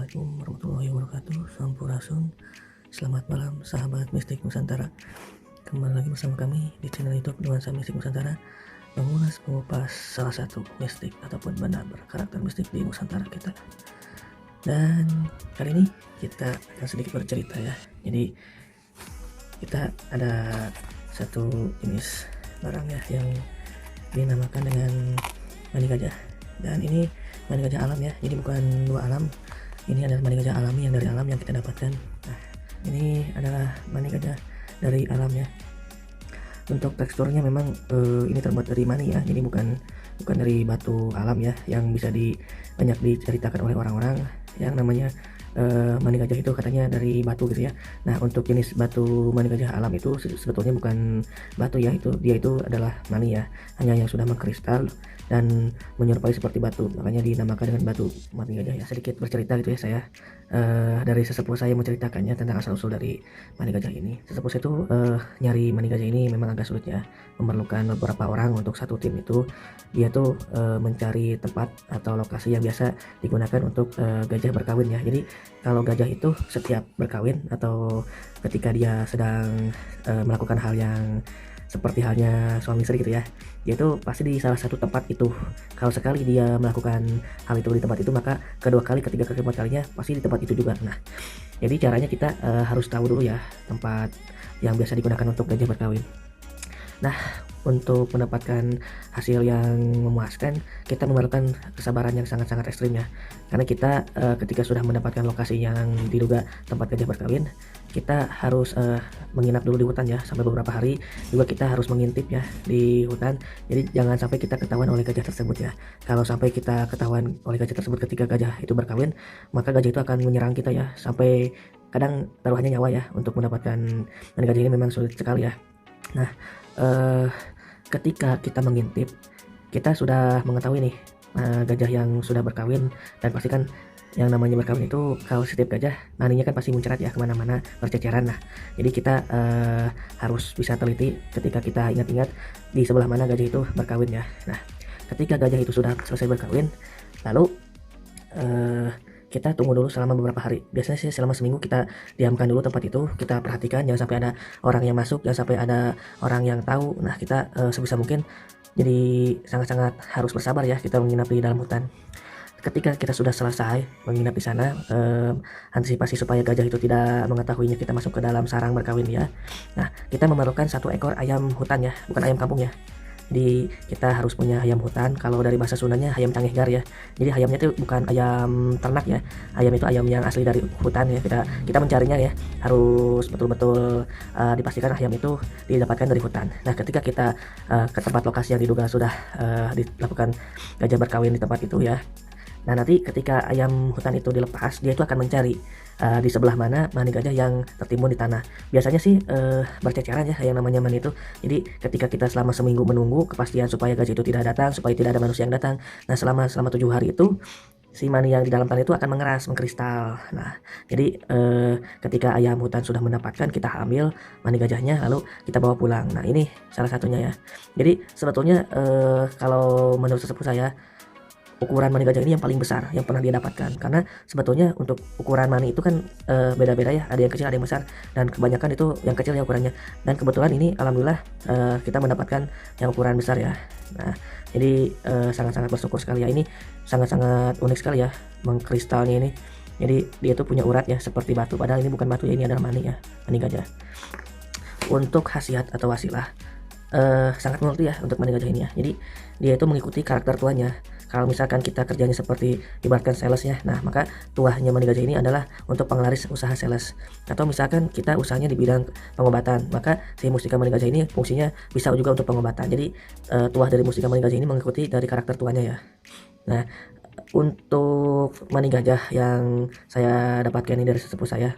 Assalamualaikum warahmatullahi wabarakatuh. Sampurasun. Selamat malam sahabat Mistik Nusantara. Kembali lagi bersama kami di channel YouTube Nuansa Mistik Nusantara, mengupas salah satu mistik ataupun benda berkarakter mistik di Nusantara kita. Dan kali ini kita akan sedikit bercerita ya. Jadi kita ada satu jenis barang ya yang dinamakan dengan mani gajah. Dan ini mani gajah alam ya, jadi bukan dua alam. Ini adalah mani gajah alami yang dari alam yang kita dapatkan. Nah, ini adalah mani gajah dari alam ya. Untuk teksturnya memang ini terbuat dari mani ya, jadi bukan dari batu alam ya, yang bisa banyak diceritakan oleh orang-orang yang namanya mani gajah itu katanya dari batu gitu ya. Nah, untuk jenis batu mani gajah alam itu sebetulnya bukan batu ya, dia itu adalah mani ya, hanya yang sudah mengkristal dan menyerupai seperti batu, makanya dinamakan dengan batu mani gajah ya. Sedikit bercerita gitu ya saya, dari sesepuh saya menceritakannya tentang asal usul dari mani gajah ini. Sesepuh saya itu nyari mani gajah ini memang agak sulit ya, memerlukan beberapa orang untuk satu tim itu. Dia tuh mencari tempat atau lokasi yang biasa digunakan untuk gajah berkawin ya. Jadi kalau gajah itu setiap berkawin atau ketika dia sedang melakukan hal yang seperti halnya suami istri gitu ya, dia itu pasti di salah satu tempat itu. Kalau sekali dia melakukan hal itu di tempat itu, maka kedua kali, ketiga, keempat kalinya pasti di tempat itu juga. Nah, jadi caranya kita harus tahu dulu ya tempat yang biasa digunakan untuk gajah berkawin. Nah, untuk mendapatkan hasil yang memuaskan, kita memerlukan kesabaran yang sangat-sangat ekstrim ya. Karena kita ketika sudah mendapatkan lokasi yang diduga tempat gajah berkawin, kita harus menginap dulu di hutan ya sampai beberapa hari. Juga kita harus mengintip ya di hutan. Jadi jangan sampai kita ketahuan oleh gajah tersebut ya. Kalau sampai kita ketahuan oleh gajah tersebut ketika gajah itu berkawin, maka gajah itu akan menyerang kita ya, sampai kadang taruhannya nyawa ya. Untuk mendapatkan mani gajah ini memang sulit sekali ya. Nah, ketika kita mengintip, kita sudah mengetahui nih gajah yang sudah berkawin, dan pastikan yang namanya berkawin itu kalau setiap gajah maninya kan pasti muncrat ya kemana-mana, berceceran. Nah, jadi kita harus bisa teliti ketika kita ingat-ingat di sebelah mana gajah itu berkawin ya. Nah, ketika gajah itu sudah selesai berkawin, lalu kita tunggu dulu selama beberapa hari. Biasanya sih selama seminggu kita diamkan dulu tempat itu, kita perhatikan jangan sampai ada orang yang masuk, jangan sampai ada orang yang tahu. Nah, kita sebisa mungkin jadi sangat-sangat harus bersabar ya, kita menginap di dalam hutan. Ketika kita sudah selesai menginap di sana, antisipasi supaya gajah itu tidak mengetahuinya kita masuk ke dalam sarang berkawin ya. Nah, kita memerlukan satu ekor ayam hutan ya, bukan ayam kampung ya. Jadi kita harus punya ayam hutan. Kalau dari bahasa Sundanya ayam cangehgar ya. Jadi ayamnya itu bukan ayam ternak ya. Ayam itu ayam yang asli dari hutan ya. Kita mencarinya ya. Harus betul-betul dipastikan ayam itu didapatkan dari hutan. Nah, ketika kita ke tempat lokasi yang diduga sudah dilakukan gajah berkawin di tempat itu ya. Nah, nanti ketika ayam hutan itu dilepas, dia itu akan mencari di sebelah mana mani gajah yang tertimbun di tanah. Biasanya sih berceceran ya yang namanya mani itu. Jadi ketika kita selama seminggu menunggu kepastian supaya gajah itu tidak datang, supaya tidak ada manusia yang datang. Nah, selama 7 hari itu si mani yang di dalam tanah itu akan mengeras, mengkristal. Nah, jadi ketika ayam hutan sudah mendapatkan, kita ambil mani gajahnya lalu kita bawa pulang. Nah, ini salah satunya ya. Jadi sebetulnya kalau menurut sesepuh saya, ukuran mani gajah ini yang paling besar yang pernah dia dapatkan, karena sebetulnya untuk ukuran mani itu kan beda-beda ya, ada yang kecil ada yang besar, dan kebanyakan itu yang kecil ya ukurannya. Dan kebetulan ini alhamdulillah kita mendapatkan yang ukuran besar ya. Nah, jadi sangat-sangat bersyukur sekali ya, ini sangat-sangat unik sekali ya mengkristalnya ini. Jadi dia tuh punya urat ya seperti batu, padahal ini bukan batu ya, ini adalah mani ya, mani gajah. Untuk khasiat atau wasilah sangat mengerti ya untuk mani gajah ini ya. Jadi dia itu mengikuti karakter tuanya. Kalau misalkan kita kerjanya seperti ibaratkan sales ya, nah maka tuahnya mani gajah ini adalah untuk penglaris usaha sales. Atau misalkan kita usahanya di bidang pengobatan, maka si mustika mani gajah ini fungsinya bisa juga untuk pengobatan. Jadi tuah dari mustika mani gajah ini mengikuti dari karakter tuanya ya. Nah, untuk mani gajah yang saya dapatkan ini dari sesepuh saya,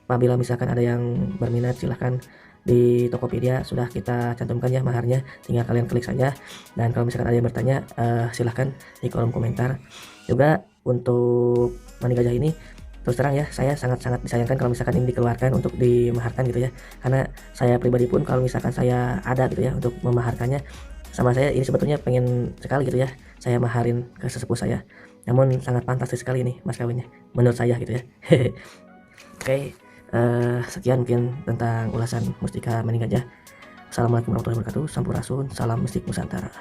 apabila misalkan ada yang berminat, silahkan di Tokopedia sudah kita cantumkan ya maharnya, tinggal kalian klik saja. Dan kalau misalkan ada yang bertanya, silahkan di kolom komentar. Juga untuk mani gajah ini terus terang ya, saya sangat-sangat disayangkan kalau misalkan ini dikeluarkan untuk dimaharkan gitu ya. Karena saya pribadi pun kalau misalkan saya ada gitu ya untuk memaharkannya, sama saya ini sebetulnya pengen sekali gitu ya saya maharin ke sesepuh saya. Namun sangat fantastis sekali nih mas kawinnya. menurut saya gitu ya. Oke, sekian mungkin tentang ulasan Mustika Maning Gajah. Assalamualaikum warahmatullahi wabarakatuh. Sampurasun, salam mistik Nusantara.